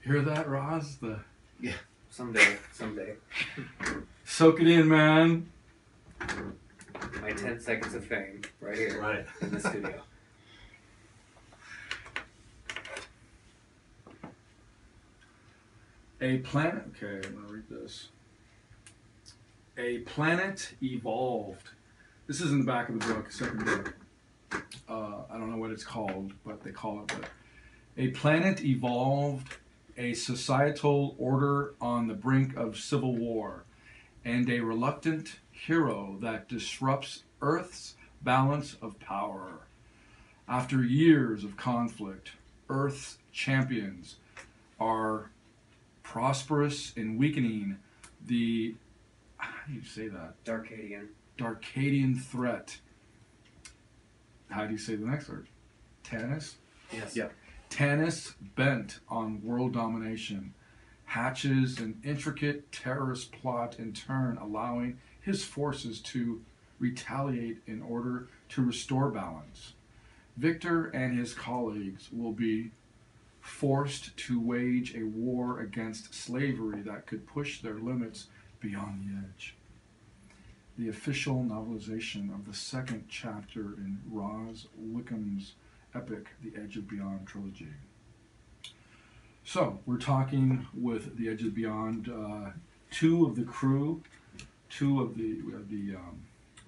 Hear that, Roz? Yeah, someday. Soak it in, man. My 10 seconds of fame right here, Right. in the studio. A planet. Okay, I'm gonna read this. A planet evolved. This is in the back of the book, second book. I don't know what it's called, but they call it that. A planet evolved, a societal order on the brink of civil war, and a reluctant hero that disrupts Earth's balance of power. After years of conflict, Earth's champions are prosperous and weakening the, how do you say that? Darkadian threat. How do you say the next word? Tanis? Yes. Yep. Tanis, bent on world domination, hatches an intricate terrorist plot in turn, allowing his forces to retaliate in order to restore balance. Victor and his colleagues will be forced to wage a war against slavery that could push their limits beyond the edge. The official novelization of the second chapter in Roz Wickham's epic, The Edge of Beyond trilogy. So, we're talking with The Edge of Beyond, two of the crew, we have the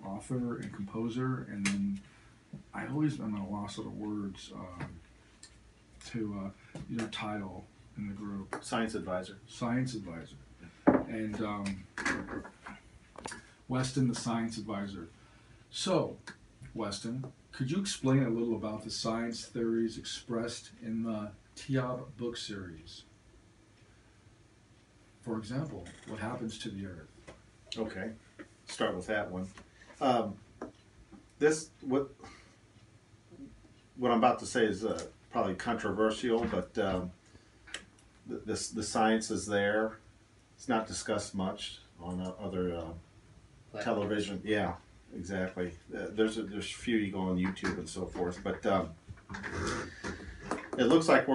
author and composer, and then I'm at a loss of the words to your title in the group. Science advisor. And Weston, the science advisor. So, Weston, could you explain a little about the science theories expressed in the TEOB book series? For example, what happens to the Earth? Okay, start with that one. What I'm about to say is probably controversial, but the science is there. It's not discussed much on other television. Yeah, exactly. There's a few you go on YouTube and so forth, but it looks like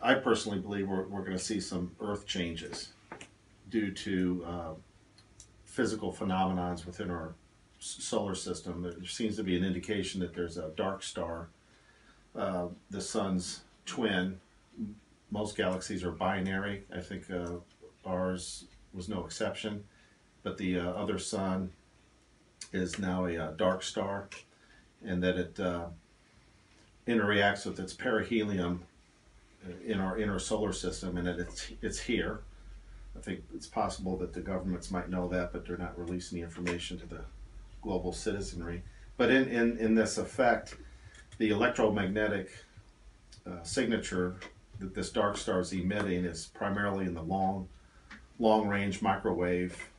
I personally believe we're gonna see some Earth changes due to physical phenomenons within our solar system. There seems to be an indication that there's a dark star, the sun's twin. Most galaxies are binary. I think ours was no exception, but the other sun is now a dark star, and that it interacts with its perihelion in our inner solar system, and that it's here. I think it's possible that the governments might know that, but they're not releasing the information to the global citizenry. But in this effect, the electromagnetic signature that this dark star is emitting is primarily in the long-range microwave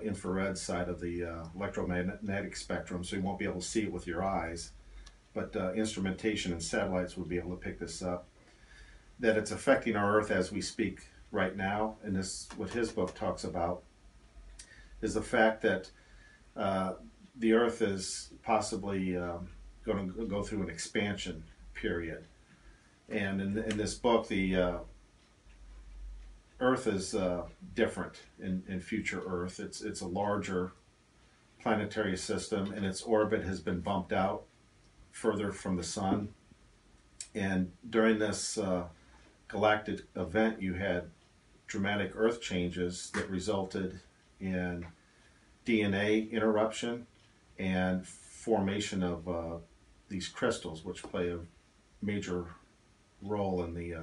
infrared side of the electromagnetic spectrum, so you won't be able to see it with your eyes, but instrumentation and satellites would be able to pick this up. That it's affecting our Earth as we speak right now, and this, what his book talks about, is the fact that the Earth is possibly going to go through an expansion period. And in this book, the Earth is different in future Earth. It's a larger planetary system, and its orbit has been bumped out further from the sun. And during this galactic event, you had dramatic Earth changes that resulted in DNA interruption and formation of these crystals, which play a major role in the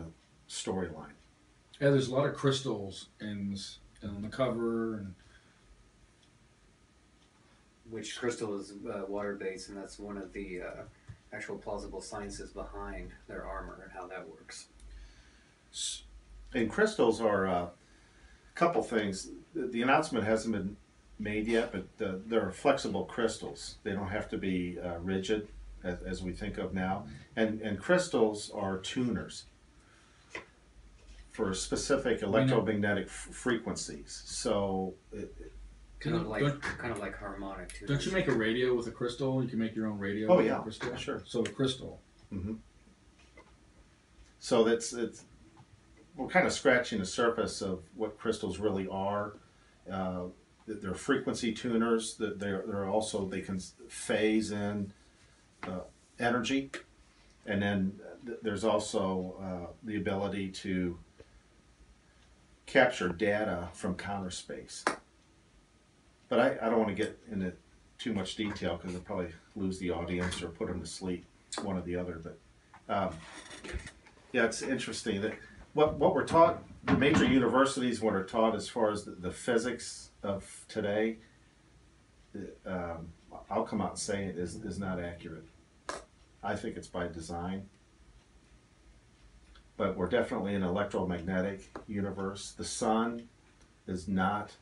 storyline. Yeah, there's a lot of crystals on the cover. And which crystal is water-based, and that's one of the actual plausible sciences behind their armor and how that works. And crystals are a couple things. The announcement hasn't been made yet, but they're flexible crystals. They don't have to be rigid as we think of now. And crystals are tuners for specific electromagnetic frequencies. So Kind of like harmonic tuners. don't you make a radio with a crystal? You can make your own radio Oh, with yeah. a crystal? Sure. So a crystal. Mm-hmm. So we're kind of scratching the surface of what crystals really are. They're frequency tuners. That they're also, they can phase in energy, and then there's also the ability to capture data from counter space. But I don't want to get into too much detail because it'll probably lose the audience or put them to sleep, one or the other. But yeah, it's interesting that what we're taught, the major universities, what are taught as far as the physics of today, I'll come out and say it is not accurate. I think it's by design. But we're definitely an electromagnetic universe. The sun is not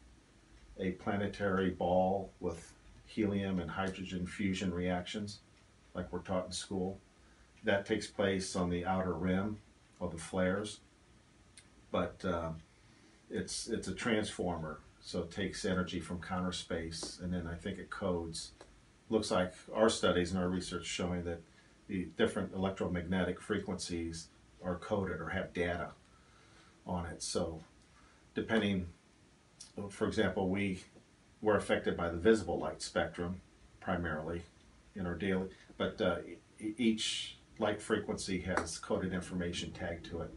a planetary ball with helium and hydrogen fusion reactions like we're taught in school. That takes place on the outer rim of the flares. But it's a transformer, so it takes energy from counter space, and then I think it codes. Looks like our studies and our research showing that the different electromagnetic frequencies are coded or have data on it. So depending, for example, we're affected by the visible light spectrum primarily in our daily, but each light frequency has coded information tagged to it,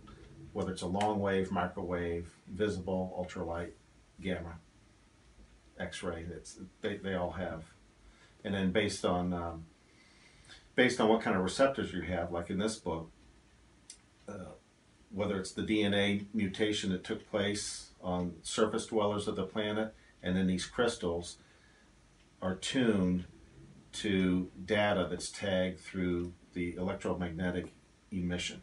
whether it's a long wave, microwave, visible, ultralight, gamma, X-ray. They all have, and then based on what kind of receptors you have, like in this book, whether it's the DNA mutation that took place on surface dwellers of the planet, and then these crystals are tuned to data that's tagged through the electromagnetic emission.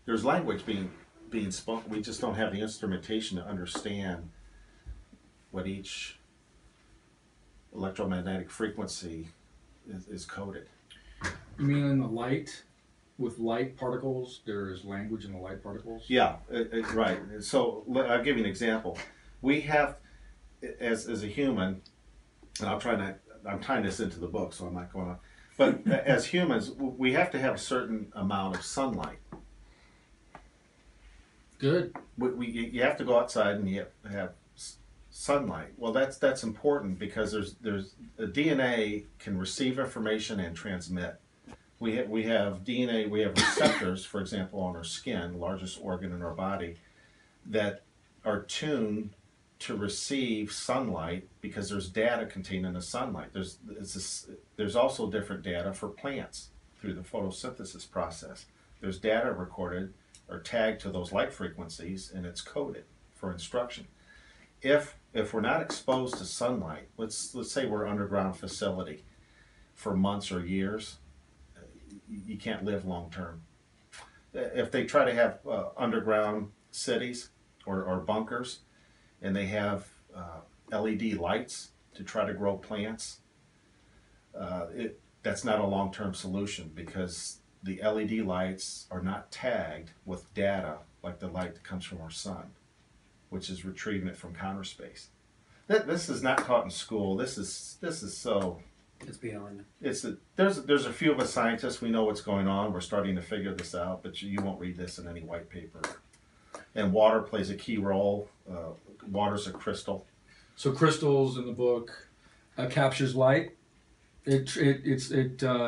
There's language being spoken. We just don't have the instrumentation to understand what each electromagnetic frequency is coded. You mean in the light? With light particles, there is language in the light particles? Yeah, right. So I'll give you an example. We have, as a human, and I'm tying this into the book, so I'm not going on. But as humans, we have to have a certain amount of sunlight. Good. You have to go outside and you have sunlight. Well, that's important because there's a DNA can receive information and transmit. We have DNA, we have receptors, for example, on our skin, the largest organ in our body, that are tuned to receive sunlight because there's data contained in the sunlight. There's also different data for plants through the photosynthesis process. There's data recorded or tagged to those light frequencies, and it's coded for instruction. If we're not exposed to sunlight, let's say we're an underground facility for months or years, you can't live long term. If they try to have underground cities or bunkers, and they have LED lights to try to grow plants, that's not a long-term solution because the LED lights are not tagged with data like the light that comes from our sun, which is retrieving it from counter space. This is not taught in school. This is so. It's beyond. There's a few of us scientists, we know what's going on. We're starting to figure this out, but you won't read this in any white paper. And water plays a key role. Water's a crystal. So crystals in the book captures light. It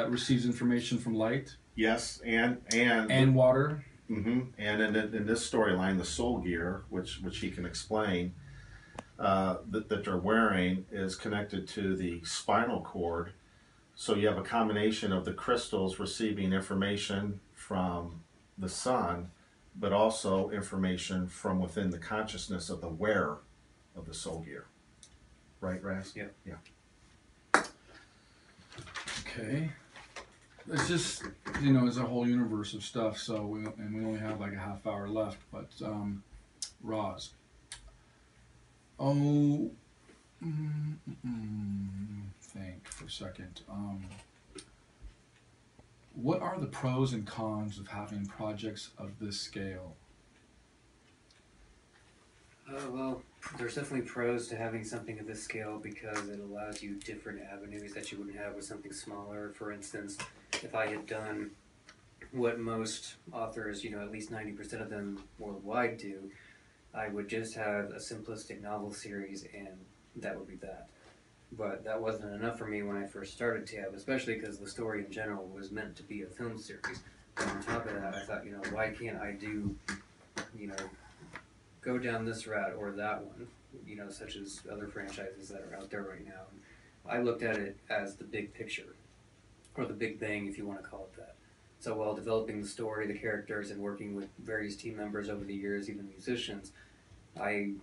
receives information from light. Yes, and water. Mm-hmm. And in this storyline, the soul gear, which he can explain, that they're wearing is connected to the spinal cord. So you have a combination of the crystals receiving information from the sun, but also information from within the consciousness of the wearer of the soul gear. Right, Raz? Yeah. Yeah. Okay. It's just, there's a whole universe of stuff, so we only have like a half hour left, but Roz. Think for a second. What are the pros and cons of having projects of this scale? Well, there's definitely pros to having something of this scale because it allows you different avenues that you wouldn't have with something smaller. For instance, if I had done what most authors, at least 90% of them worldwide do, I would just have a simplistic novel series and that would be that. But that wasn't enough for me when I first started TEOB, especially because the story in general was meant to be a film series. And on top of that, I thought, why can't I do, go down this route or that one, such as other franchises that are out there right now. And I looked at it as the big picture, or the big bang, if you want to call it that. So while developing the story, the characters, and working with various team members over the years, even musicians, I,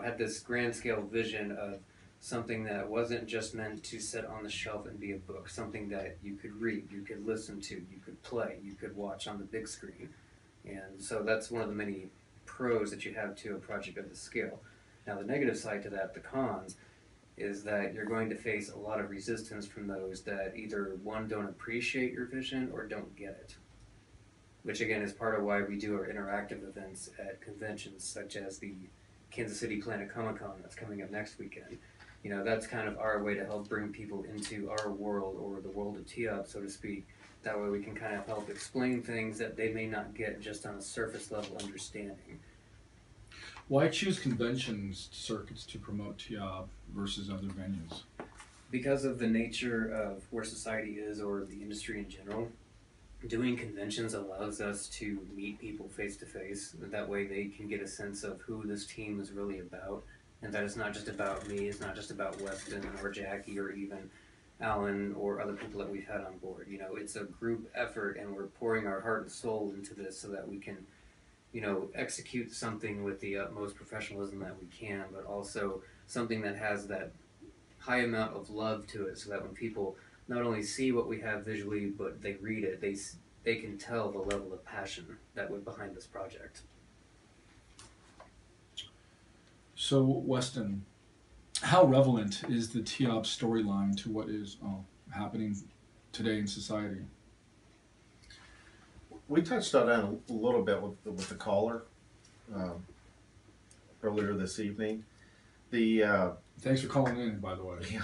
had this grand scale vision of something that wasn't just meant to sit on the shelf and be a book, something that you could read, you could listen to, you could play, you could watch on the big screen. And so that's one of the many pros that you have to a project of this scale. Now the negative side to that, the cons, is that you're going to face a lot of resistance from those that either, one, don't appreciate your vision or don't get it. Which again is part of why we do our interactive events at conventions such as the Kansas City Planet Comic-Con that's coming up next weekend. That's kind of our way to help bring people into our world, or the world of TEOB, so to speak. That way we can kind of help explain things that they may not get just on a surface level understanding. Why choose conventions circuits to promote TEOB versus other venues? Because of the nature of where society is, or the industry in general, doing conventions allows us to meet people face to face. That way they can get a sense of who this team is really about, and that it's not just about me, it's not just about Weston or Jackie or even Alan or other people that we've had on board. It's a group effort, and we're pouring our heart and soul into this so that we can, execute something with the utmost professionalism that we can, but also something that has that high amount of love to it, so that when people not only see what we have visually, but they read it, they can tell the level of passion that went behind this project. So, Weston, how relevant is the TEOB storyline to what is happening today in society? We touched on that a little bit with the caller earlier this evening. Thanks for calling in, by the way. Yeah.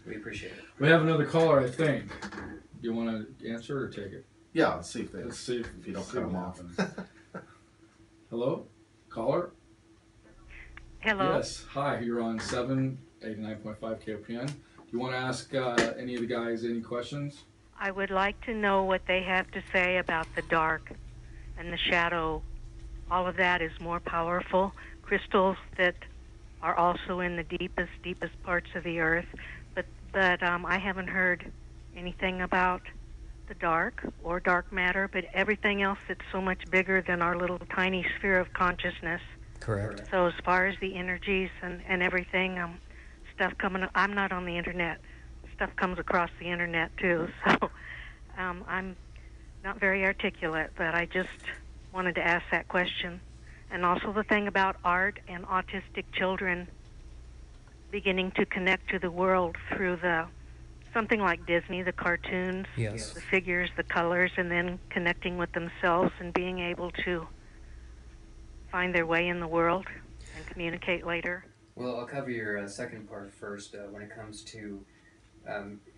We appreciate it. We have another caller, I think. Do you want to answer or take it? Yeah, let's see if If you don't cut them off. Hello? Caller? Hello. Yes. Hi, you're on 89.5 KOPN. Do you want to ask any of the guys any questions? I would like to know what they have to say about the dark and the shadow. All of that is more powerful. Crystals that are also in the deepest parts of the earth. But I haven't heard anything about the dark or dark matter, but everything else that's so much bigger than our little tiny sphere of consciousness. Correct. So as far as the energies and everything, stuff coming, I'm not on the internet. Stuff comes across the internet too, so I'm not very articulate, but I just wanted to ask that question. And also the thing about art and autistic children beginning to connect to the world through something like Disney, the cartoons, Yes. the figures, the colors, and then connecting with themselves and being able to find their way in the world and communicate later. Well, I'll cover your second part first. When it comes to,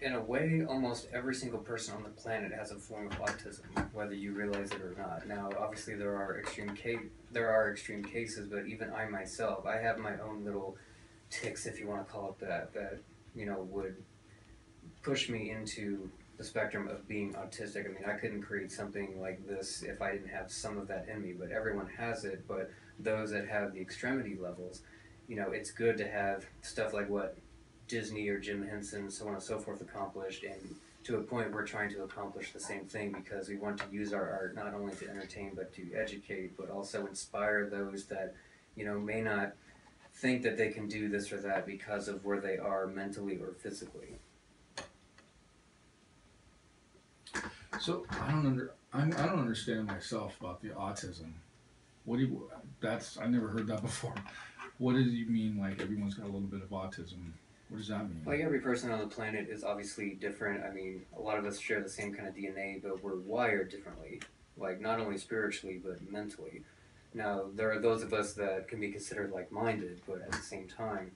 in a way, almost every single person on the planet has a form of autism, whether you realize it or not. Now, obviously, there are extreme cases, but even I myself, I have my own little tics, if you want to call it that would push me into the spectrum of being autistic. I mean, I couldn't create something like this if I didn't have some of that in me, but everyone has it. But those that have the extremity levels, it's good to have stuff like what Disney or Jim Henson, so on and so forth, accomplished, and to a point we're trying to accomplish the same thing, because we want to use our art not only to entertain but to educate, but also inspire those that may not think that they can do this or that because of where they are mentally or physically. So I don't understand myself about the autism. I never heard that before. What do you mean, like everyone's got a little bit of autism? What does that mean? Like every person on the planet is obviously different. I mean, a lot of us share the same kind of DNA, but we're wired differently. Like not only spiritually, but mentally. Now, there are those of us that can be considered like-minded, but at the same time,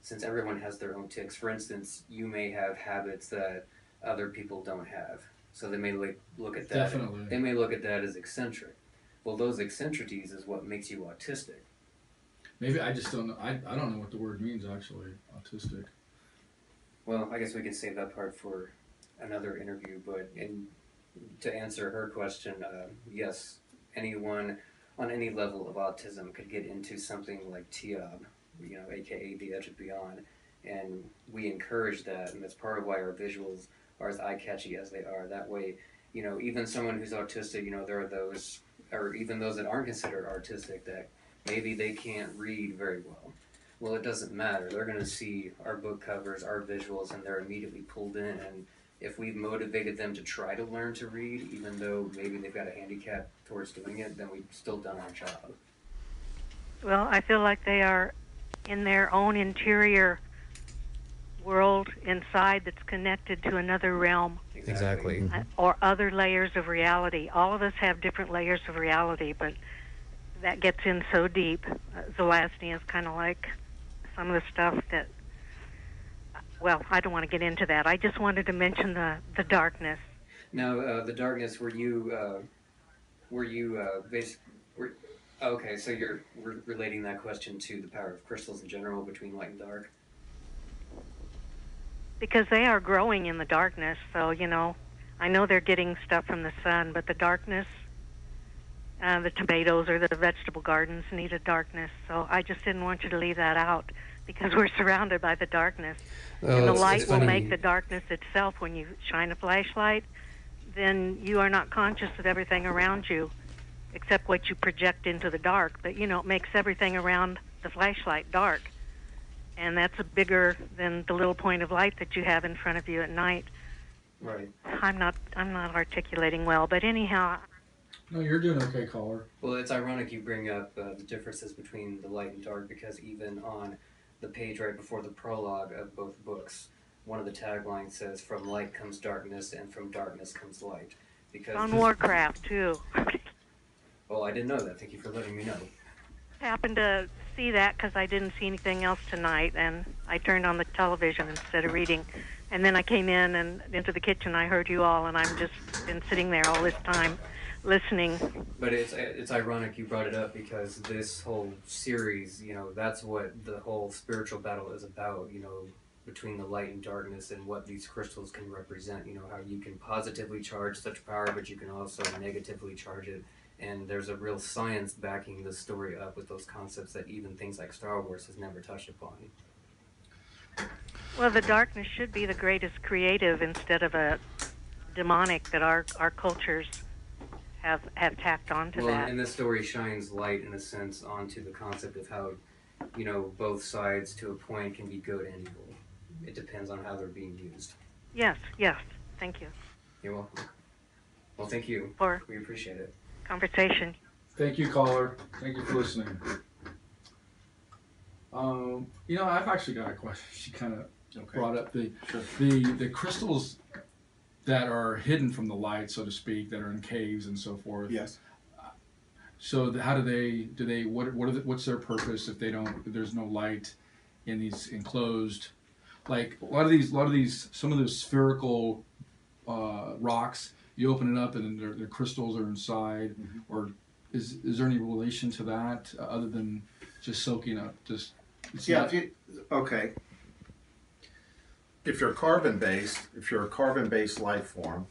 since everyone has their own tics, for instance, you may have habits that other people don't have. So they may look at that. Definitely. They may look at that as eccentric. Well, those eccentricities is what makes you autistic. Maybe I just don't know. I don't know what the word means actually. Autistic. Well, I guess we can save that part for another interview. But to answer her question, yes, anyone on any level of autism could get into something like TEOB, aka the Edge of Beyond, and we encourage that, and that's part of why our visuals are as eye-catchy as they are. That way, even someone who's autistic, there are those, or even those that aren't considered artistic, that maybe they can't read very well. Well, it doesn't matter. They're going to see our book covers, our visuals, and they're immediately pulled in. And if we've motivated them to try to learn to read, even though maybe they've got a handicap towards doing it, then we've still done our job. Well, I feel like they are in their own interior world inside that's connected to another realm Exactly. or other layers of reality. All of us have different layers of reality, but that gets in so deep. Zelazny is kind of like some of the stuff that, well, I don't want to get into that. I just wanted to mention the darkness. Now, the darkness, were you okay, so you're relating that question to the power of crystals in general between light and dark? Because they are growing in the darkness, so, I know they're getting stuff from the sun, but the darkness, the tomatoes or the vegetable gardens need a darkness, so I just didn't want you to leave that out, because we're surrounded by the darkness. And the light will make the darkness itself. When you shine a flashlight, then you are not conscious of everything around you, except what you project into the dark, but, it makes everything around the flashlight dark. And that's bigger than the little point of light that you have in front of you at night. Right. I'm not articulating well, but anyhow. No, you're doing okay, caller. Well, it's ironic you bring up the differences between the light and dark, because even on the page right before the prologue of both books, one of the taglines says, "From light comes darkness, and from darkness comes light." Because on Warcraft, too. Oh, I didn't know that. Thank you for letting me know. Happened to see that because I didn't see anything else tonight, and I turned on the television instead of reading. And then I came in and into the kitchen. I heard you all, and I've just been sitting there all this time listening. But it's ironic you brought it up, because this whole series, that's what the whole spiritual battle is about, between the light and darkness, and what these crystals can represent, how you can positively charge such power, but you can also negatively charge it. And there's a real science backing the story up with those concepts that even things like Star Wars has never touched upon. Well, the darkness should be the greatest creative instead of a demonic that our cultures have tacked onto well, that. And this story shines light, in a sense, onto the concept of how, both sides to a point can be good and evil. It depends on how they're being used. Yes. Thank you. You're welcome. Well, thank you. We appreciate it. Conversation. Thank you, caller. Thank you for listening. I've actually got a question. She kind of brought up the crystals that are hidden from the light, so to speak, that are in caves and so forth. Yes. So how what's their purpose if there's no light in these enclosed, like a lot of these, some of those spherical rocks, you open it up and then their crystals are inside, or is there any relation to that other than just soaking up? If you're a carbon-based life form,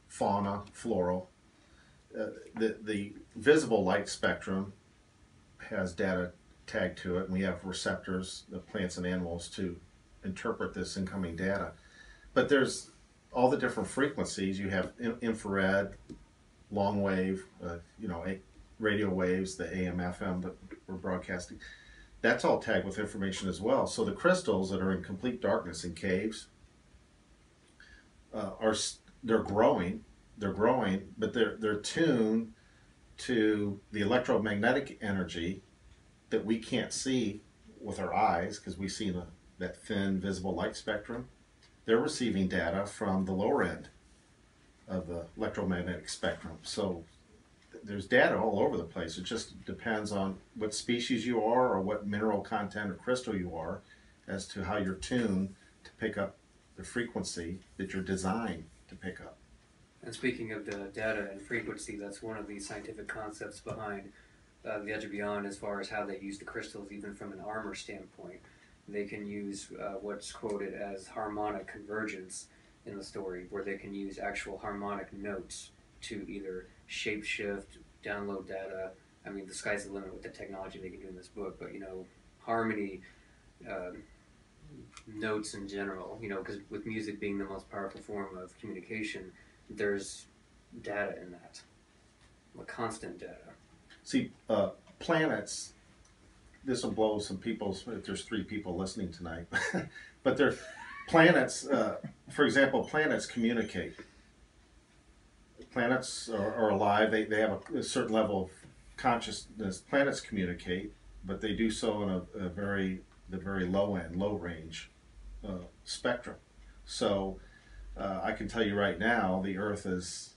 fauna, floral, the visible light spectrum has data tagged to it, and we have receptors, the plants and animals, to interpret this incoming data. But there's all the different frequencies. You have infrared, long wave, radio waves, the AM, FM that we're broadcasting. That's all tagged with information as well. So the crystals that are in complete darkness in caves they're growing, but they're tuned to the electromagnetic energy that we can't see with our eyes, because we see that thin visible light spectrum. They're receiving data from the lower end of the electromagnetic spectrum. So there's data all over the place. It just depends on what species you are or what mineral content or crystal you are as to how you're tuned to pick up the frequency that you're designed to pick up. And speaking of the data and frequency, that's one of the scientific concepts behind the Edge of Beyond, as far as how they use the crystals, even from an armor standpoint. They can use what's quoted as harmonic convergence in the story, where they can use actual harmonic notes to either shapeshift, download data. I mean, the sky's the limit with the technology they can do in this book, but, you know, harmony, notes in general, you know, because with music being the most powerful form of communication, there's data in that, constant data. See, planets, this will blow some people's, if there's 3 people listening tonight, but they're planets, for example, planets communicate. Planets are alive, they have a certain level of consciousness. Planets communicate, but they do so in the very low end, low range spectrum. So I can tell you right now, the Earth is,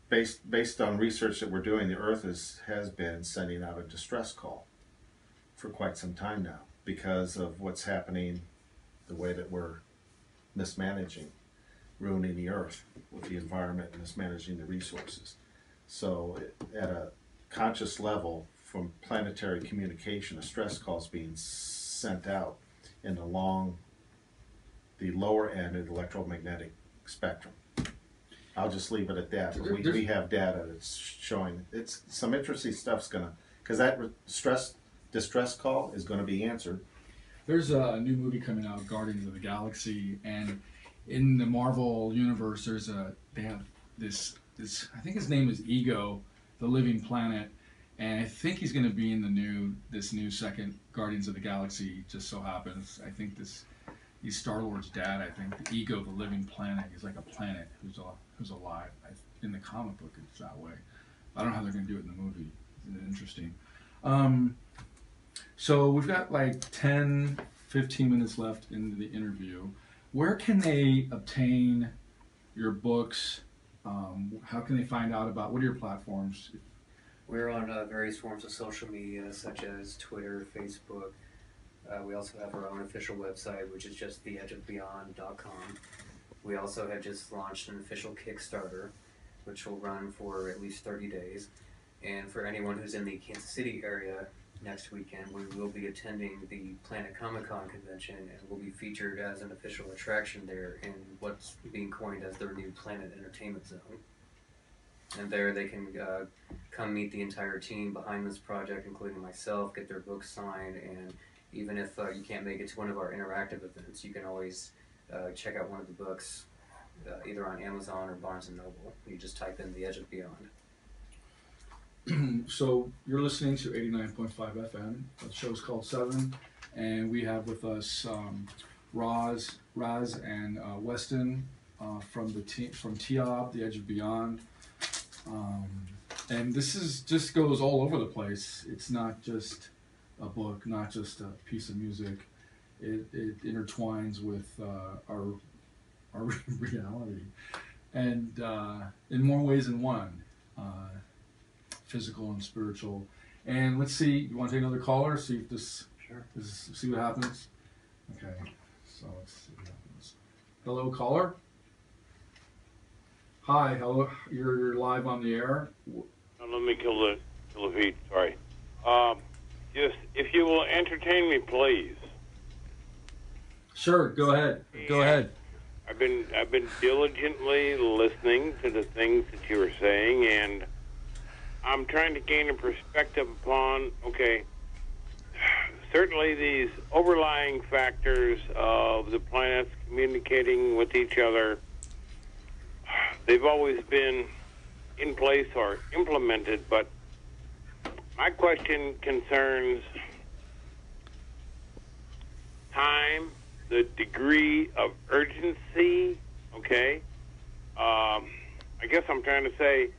based on research that we're doing, the Earth has been sending out a distress call for quite some time now because of what's happening, the way that we're mismanaging, ruining the Earth with the environment and mismanaging the resources. So at a conscious level, from planetary communication, a stress call is being sent out in the lower end of the electromagnetic spectrum. I'll just leave it at that. But we have data that's showing it's some interesting stuff's because that distress call is gonna be answered. There's a new movie coming out, Guardians of the Galaxy, and in the Marvel universe, they have this. I think his name is Ego, the living planet, and I think he's going to be in this new second Guardians of the Galaxy. Just so happens, I think he's Star-Lord's dad. I think the Ego, the living planet, he's like a planet who's alive. In the comic book, it's that way. I don't know how they're going to do it in the movie. It's interesting. So we've got like 10, 15 minutes left in the interview. Where can they obtain your books? How can they find out about, what are your platforms? We're on various forms of social media, such as Twitter, Facebook. We also have our own official website, which is just theedgeofbeyond.com. We also have just launched an official Kickstarter, which will run for at least 30 days. And for anyone who's in the Kansas City area next weekend, we will be attending the Planet Comic-Con convention, and we'll be featured as an official attraction there in what's being coined as their new Planet Entertainment Zone. And there they can come meet the entire team behind this project, including myself, get their books signed, and even if you can't make it to one of our interactive events, you can always check out one of the books either on Amazon or Barnes & Noble. You just type in The Edge of Beyond. So you're listening to 89.5 FM. The show's called Seven, and we have with us Raz and Weston from TEOB, The Edge of Beyond. And this just goes all over the place. It's not just a book, not just a piece of music. It intertwines with our reality, and in more ways than one. Physical and spiritual. And let's see, you want to take another caller? See if see what happens? Okay, so let's see what happens. Hello, caller? Hi, hello, you're live on the air. Let me kill the feed, sorry. Just, if you will entertain me, please. Sure, go ahead. Go ahead. I've been diligently listening to the things that you were saying, and I'm trying to gain a perspective upon, certainly these overlying factors of the planets communicating with each other, they've always been in place or implemented, but my question concerns time, the degree of urgency, I guess I'm trying to say,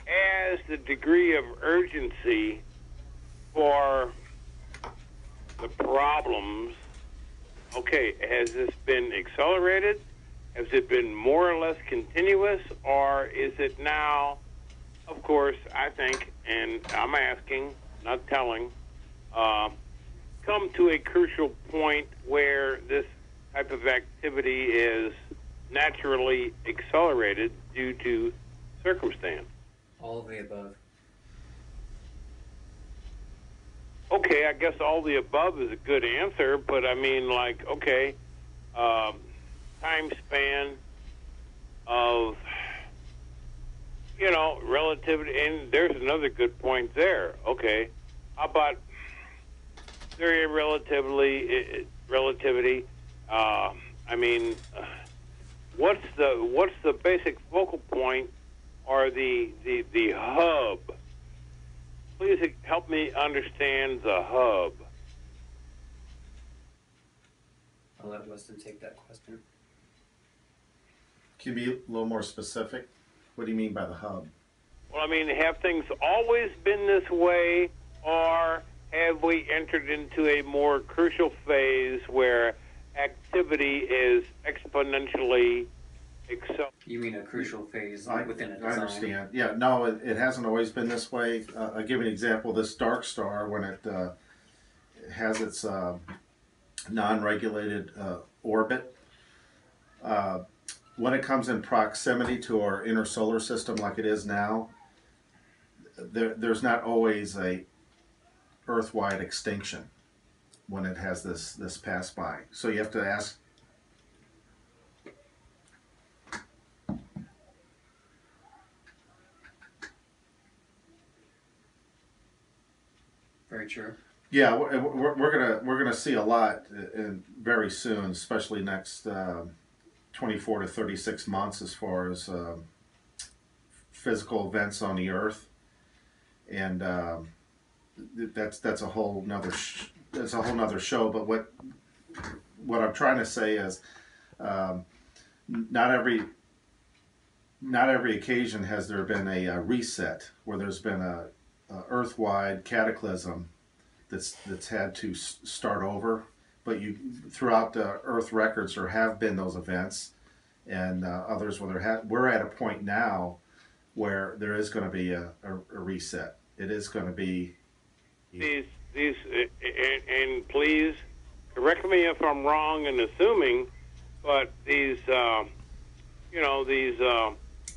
as the degree of urgency for the problems, has this been accelerated? Has it been more or less continuous? Or is it now, of course, I think, and I'm asking, not telling, come to a crucial point where this type of of activity is naturally accelerated due to circumstance? All of the above. Okay, I guess all the above is a good answer, but I mean, like, okay, time span of, you know, relativity, and there's another good point there. Okay, how about theory of relativity? I mean, what's the basic focal point or the hub? Please help me understand the hub. I'll let Weston take that question. Can you be a little more specific? What do you mean by the hub? Well, I mean, have things always been this way, or have we entered into a more crucial phase where activity is exponentially accelerating? You mean a crucial phase within a design? I understand. Yeah, no, it hasn't always been this way. I'll give you an example. This dark star, when it has its non-regulated orbit, when it comes in proximity to our inner solar system like it is now, there's not always a Earth-wide extinction when it has this pass by. So you have to ask. Very true. Yeah, we're gonna see a lot very soon, especially next 24 to 36 months, as far as physical events on the Earth, and that's a whole nother show. But what I'm trying to say is, not every occasion has there been a reset where there's been a Earth-wide cataclysm that's had to start over. But throughout the Earth records, there have been those events, and others where we're at a point now where there is going to be a reset. It is going to be These and please correct me if I'm wrong in assuming, but these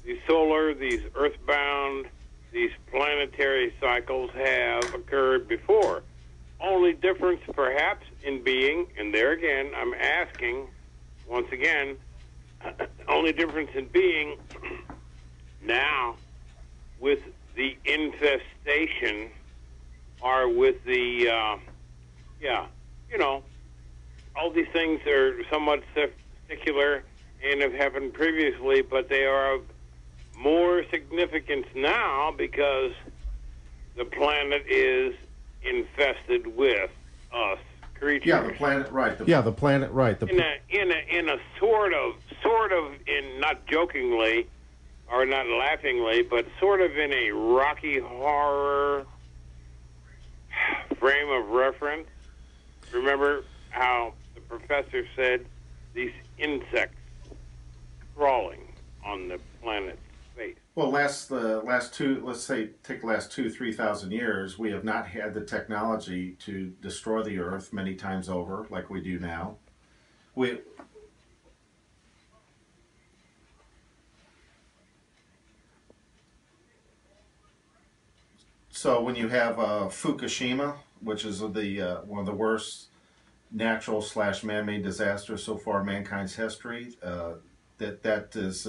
these solar, these earthbound, these planetary cycles have occurred before. Only difference perhaps in being, and there again I'm asking once again, only difference in being now with the infestation or with the all these things are somewhat secular and have happened previously, but they are of more significance now because the planet is infested with us creatures. Yeah, the planet, right? The planet, right? In a sort of, in not jokingly or not laughingly, but sort of in a Rocky Horror frame of reference. Remember how the professor said these insects crawling on the planet's face? Well, let's say take the last 2,000-3,000 years, we have not had the technology to destroy the Earth many times over like we do now. So when you have Fukushima, which is one of the worst natural / man-made disasters so far in mankind's history, that is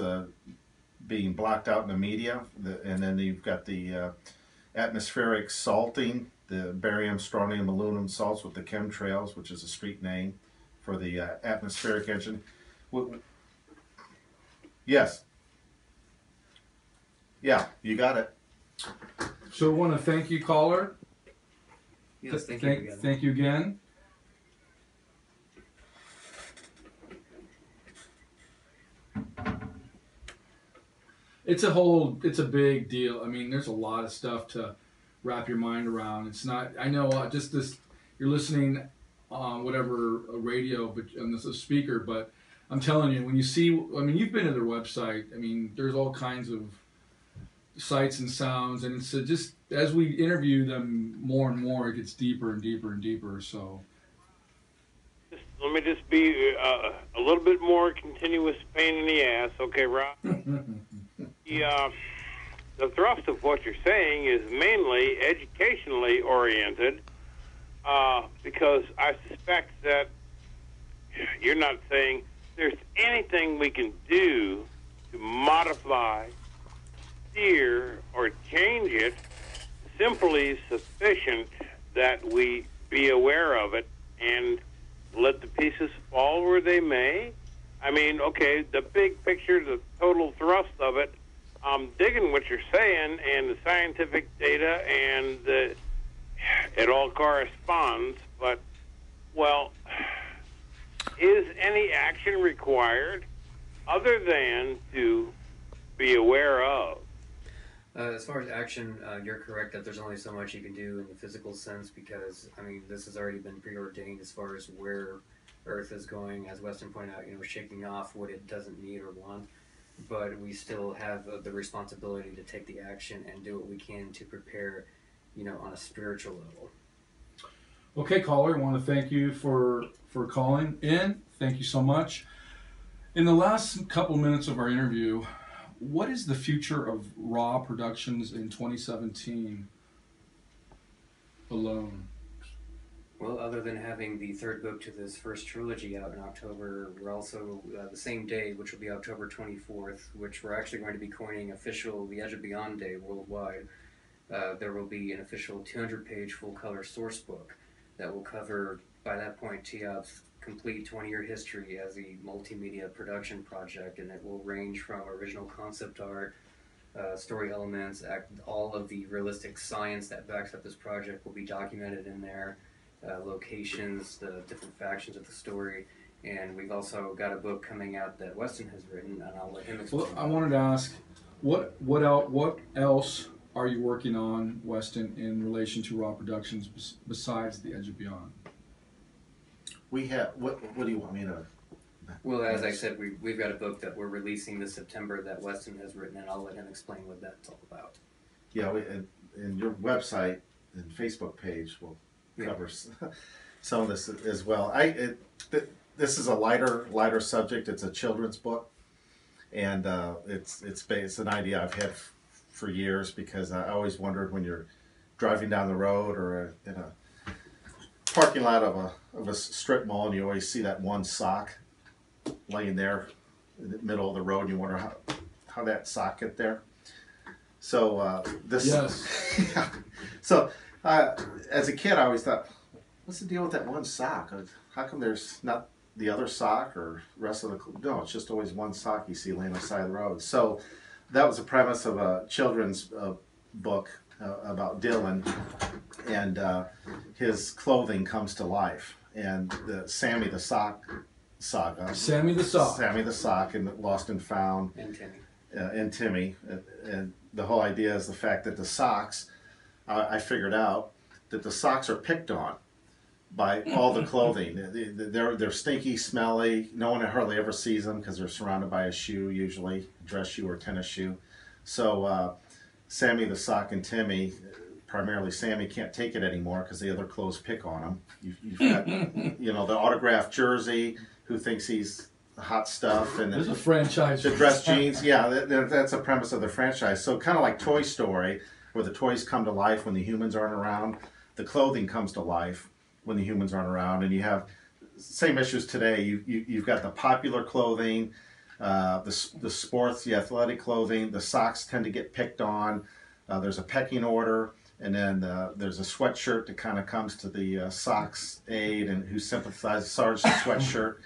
being blocked out in the media, and then you've got the atmospheric salting, the barium, strontium, aluminum salts with the chemtrails, which is a street name for the atmospheric engine. Yes. Yeah, you got it. So I want to thank you, caller. Yes, thank you again. Thank you again. It's a big deal. I mean, there's a lot of stuff to wrap your mind around. It's not, I know, just this, you're listening on whatever a radio, but on this a speaker, but I'm telling you, when you see, I mean, you've been to their website. I mean, there's all kinds of sights and sounds, and it's just, as we interview them more and more, it gets deeper and deeper and deeper, so. Just let me just be a little bit more continuous pain in the ass, okay, Rob? The thrust of what you're saying is mainly educationally oriented, because I suspect that you're not saying there's anything we can do to modify, steer, or change it, simply sufficient that we be aware of it and let the pieces fall where they may. I mean, okay, the big picture, the total thrust of it, I'm digging what you're saying and the scientific data, and it all corresponds, but, well, is any action required other than to be aware of? As far as action, you're correct that there's only so much you can do in the physical sense because, I mean, this has already been preordained as far as where Earth is going, as Weston pointed out, shaking off what it doesn't need or want. But we still have the responsibility to take the action and do what we can to prepare, on a spiritual level. Okay, caller, I want to thank you for calling in. Thank you so much. In the last couple minutes of our interview, what is the future of Raw Productions in 2017 alone? Well, other than having the third book to this first trilogy out in October, we're also, the same day, which will be October 24th, which we're actually going to be coining official The Edge of Beyond Day worldwide. There will be an official 200-page full-color source book that will cover, by that point, TEOB's complete 20-year history as a multimedia production project, and it will range from original concept art, story elements, all of the realistic science that backs up this project will be documented in there. Locations, the different factions of the story, and we've also got a book coming out that Weston has written, and I'll let him explain. Well, I wanted to ask, what else are you working on, Weston, in relation to Raw Productions besides The Edge of Beyond? We have, what do you want me to? Well, as I said, we've got a book that we're releasing this September that Weston has written, and I'll let him explain what that's all about. Yeah, and your website and Facebook page will cover some of this as well. This is a lighter subject. It's a children's book, and it's an idea I've had for years because I always wondered when you're driving down the road or in a parking lot of a strip mall, and you always see that one sock laying there in the middle of the road, and you wonder how that sock get there. So this. Yes. Yeah. So. As a kid, I always thought, what's the deal with that one sock? How come there's not the other sock or rest of the... No, it's just always one sock you see laying on the side of the road. So that was the premise of a children's book about Dylan, and his clothing comes to life. And the Sammy the Sock saga. Sammy the Sock. Sammy the Sock and Lost and Found. And Timmy. And the whole idea is the fact that the socks... I figured out that the socks are picked on by all the clothing. They're stinky, smelly. No one hardly ever sees them because they're surrounded by a shoe, usually a dress shoe or tennis shoe. So Sammy the Sock and Timmy, primarily Sammy, can't take it anymore because the other clothes pick on him. You've got the autographed jersey, who thinks he's hot stuff, and there's a franchise. The dress jeans, yeah, that's a premise of the franchise. So kind of like Toy Story, where the toys come to life when the humans aren't around, the clothing comes to life when the humans aren't around, and you have same issues today. You've got the popular clothing, the sports, the athletic clothing. The socks tend to get picked on. There's a pecking order, and then there's a sweatshirt that kind of comes to the socks aid and who sympathizes Sarge the sweatshirt.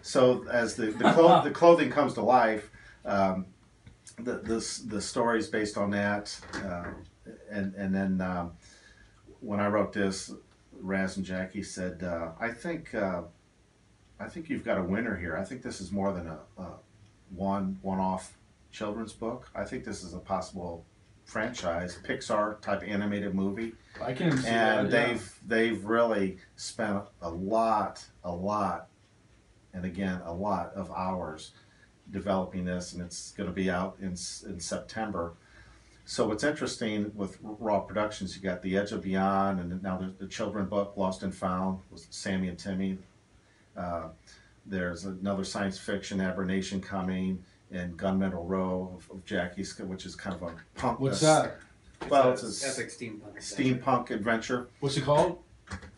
So as the clothing comes to life, the story's based on that, and then when I wrote this, Raz and Jackie said, I think you've got a winner here. I think this is more than a one-off children's book. I think this is a possible franchise, Pixar type animated movie. I can see and that, yeah. they've really spent a lot, and again a lot of hours developing this, and it's going to be out in September. So what's interesting with Raw Productions, you got The Edge of Beyond, and now there's the children book Lost and Found with Sammy and Timmy. There's another science fiction aberration coming in Gunmetal Row of Jackie's, which is kind of a punk. What's that? Well, it's it's an a epic steampunk adventure. steampunk adventure. What's it called?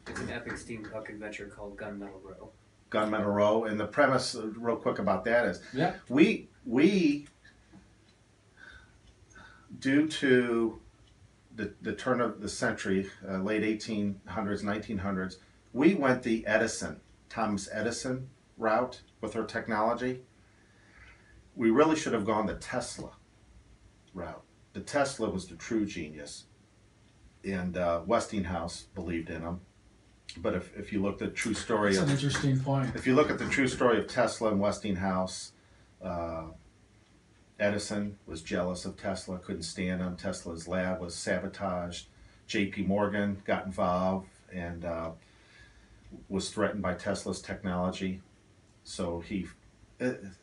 It's an epic steampunk adventure called Gunmetal Row. Gunmetal Row, and the premise, real quick about that is, Yeah. we due to the turn of the century, late 1800s, 1900s, we went the Thomas Edison route with our technology. We really should have gone the Tesla route. The Tesla was the true genius, and Westinghouse believed in him. But if you look at the true story That's an interesting point. if you look at the true story of Tesla and Westinghouse, Edison was jealous of Tesla, couldn't stand him. Tesla's lab was sabotaged. J.P. Morgan got involved and was threatened by Tesla's technology. So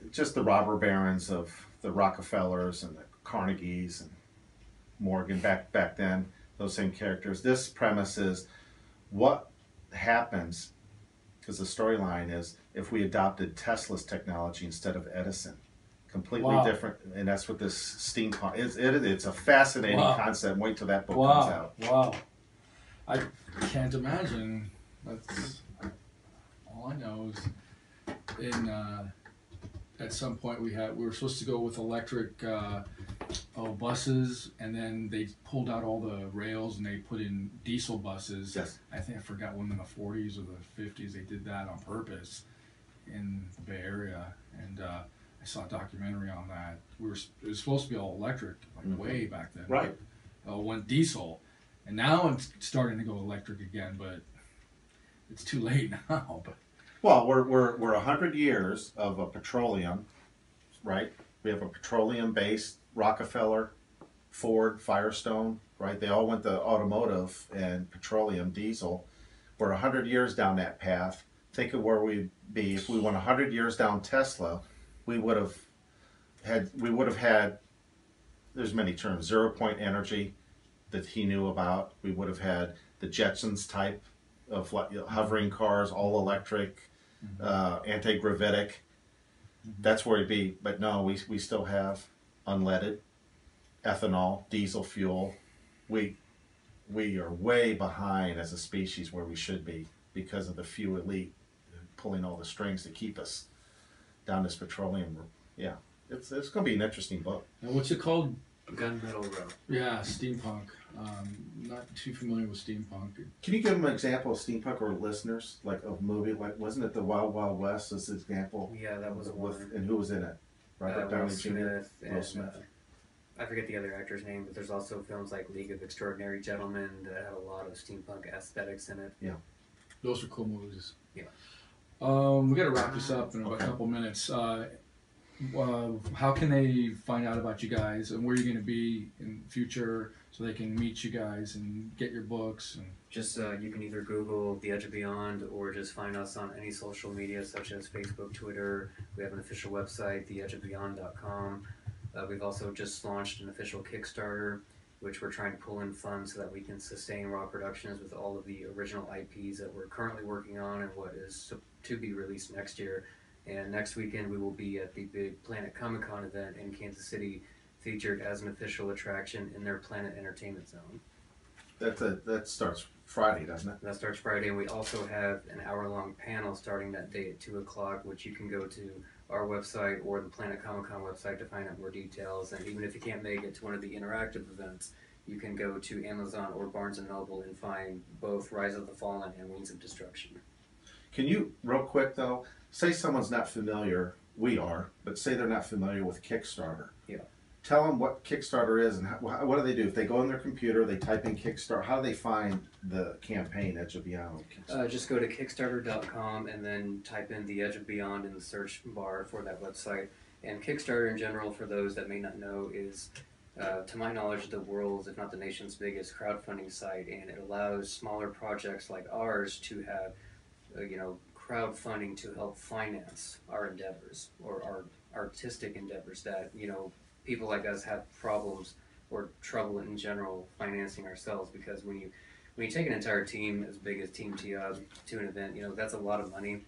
just the robber barons of the Rockefellers and the Carnegies and Morgan back then, those same characters. This premise is what happens, because the storyline is if we adopted Tesla's technology instead of Edison. Completely Wow. different, and that's what this steampunk is. It's a fascinating Wow. concept. Wait till that book comes out. Wow. I can't imagine. That's all I know is in at some point we were supposed to go with electric buses, and then they pulled out all the rails and they put in diesel buses. Yes. I think I forgot when in the 40s or the 50s they did that on purpose in the Bay Area, and I saw a documentary on that. It was supposed to be all electric, like way back then. Right. Went diesel, and now it's starting to go electric again, but it's too late now. But Well, we're 100 years of a petroleum, right? We have a petroleum-based Rockefeller, Ford, Firestone, right? They all went to automotive and petroleum, diesel. We're 100 years down that path. Think of where we'd be if we went 100 years down Tesla. We would have had. There's many terms. 0-point energy that he knew about. We would have had the Jetsons type of hovering cars, all electric, anti-gravitic. That's where it'd be. But no, we still have unleaded, ethanol, diesel fuel. We are way behind as a species where we should be because of the few elite pulling all the strings to keep us down this petroleum. Yeah, it's going to be an interesting book. now what's it called? Gunmetal Row. Yeah, steampunk. Not too familiar with steampunk. Can you give them an example of steampunk or listeners, like a movie? Like, wasn't it the Wild Wild West as an example? Yeah, that was one. And who was in it? Robert Downey Will Jr. Smith Will and Smith. I forget the other actor's name, but there's also films like League of Extraordinary Gentlemen that have a lot of steampunk aesthetics in it. Those are cool movies. Yeah. We got to wrap this up in about Okay. a couple minutes. How can they find out about you guys and where you're going to be in the future so they can meet you guys and get your books? And Just you can either Google The Edge of Beyond or just find us on any social media such as Facebook, Twitter. We have an official website, theedgeofbeyond.com. We've also just launched an official Kickstarter, which we're trying to pull in funds so that we can sustain Raw Productions with all of the original IPs that we're currently working on and what is to be released next year. And next weekend we will be at the big Planet Comic-Con event in Kansas City, featured as an official attraction in their Planet Entertainment Zone. That starts Friday, doesn't it? That starts Friday, and we also have an hour-long panel starting that day at 2 o'clock, which you can go to our website or the Planet Comic-Con website to find out more details. And even if you can't make it to one of the interactive events, you can go to Amazon or Barnes & Noble and find both Rise of the Fallen and Wings of Destruction. Can you, real quick though, say someone's not familiar, we are, but say they're not familiar with Kickstarter. Yeah. Tell them what Kickstarter is and what do they do? If they go on their computer, they type in Kickstarter, how do they find the campaign, Edge of Beyond? Just go to Kickstarter.com and then type in The Edge of Beyond in the search bar for that website. And Kickstarter in general, for those that may not know, is, to my knowledge, the world's, if not the nation's biggest crowdfunding site, and it allows smaller projects like ours to have, crowdfunding to help finance our endeavors or our artistic endeavors that, people like us have problems or trouble in general financing ourselves, because when you take an entire team as big as Team TEOB to an event, that's a lot of money.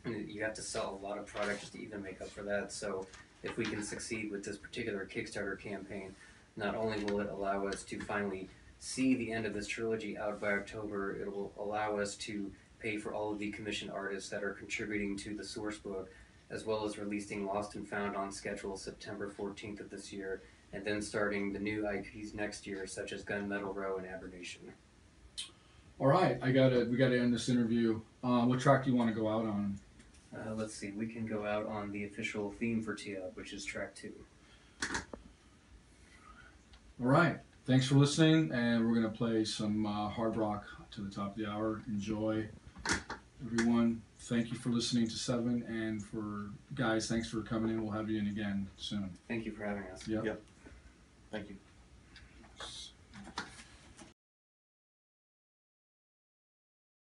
And you have to sell a lot of product just to even make up for that. So if we can succeed with this particular Kickstarter campaign, not only will it allow us to finally see the end of this trilogy out by October, it will allow us to pay for all of the commissioned artists that are contributing to the source book, as well as releasing Lost and Found on schedule September 14th of this year, and then starting the new IPs next year, such as Gunmetal Row and Abernation. All right, we gotta end this interview. What track do you want to go out on? Let's see, we can go out on the official theme for TEOB, which is track 2. All right, thanks for listening, and we're gonna play some hard rock to the top of the hour. Enjoy, everyone. Thank you for listening to Seven, and for guys, thanks for coming in. We'll have you in again soon. Thank you for having us. Yep. Yep. Thank you.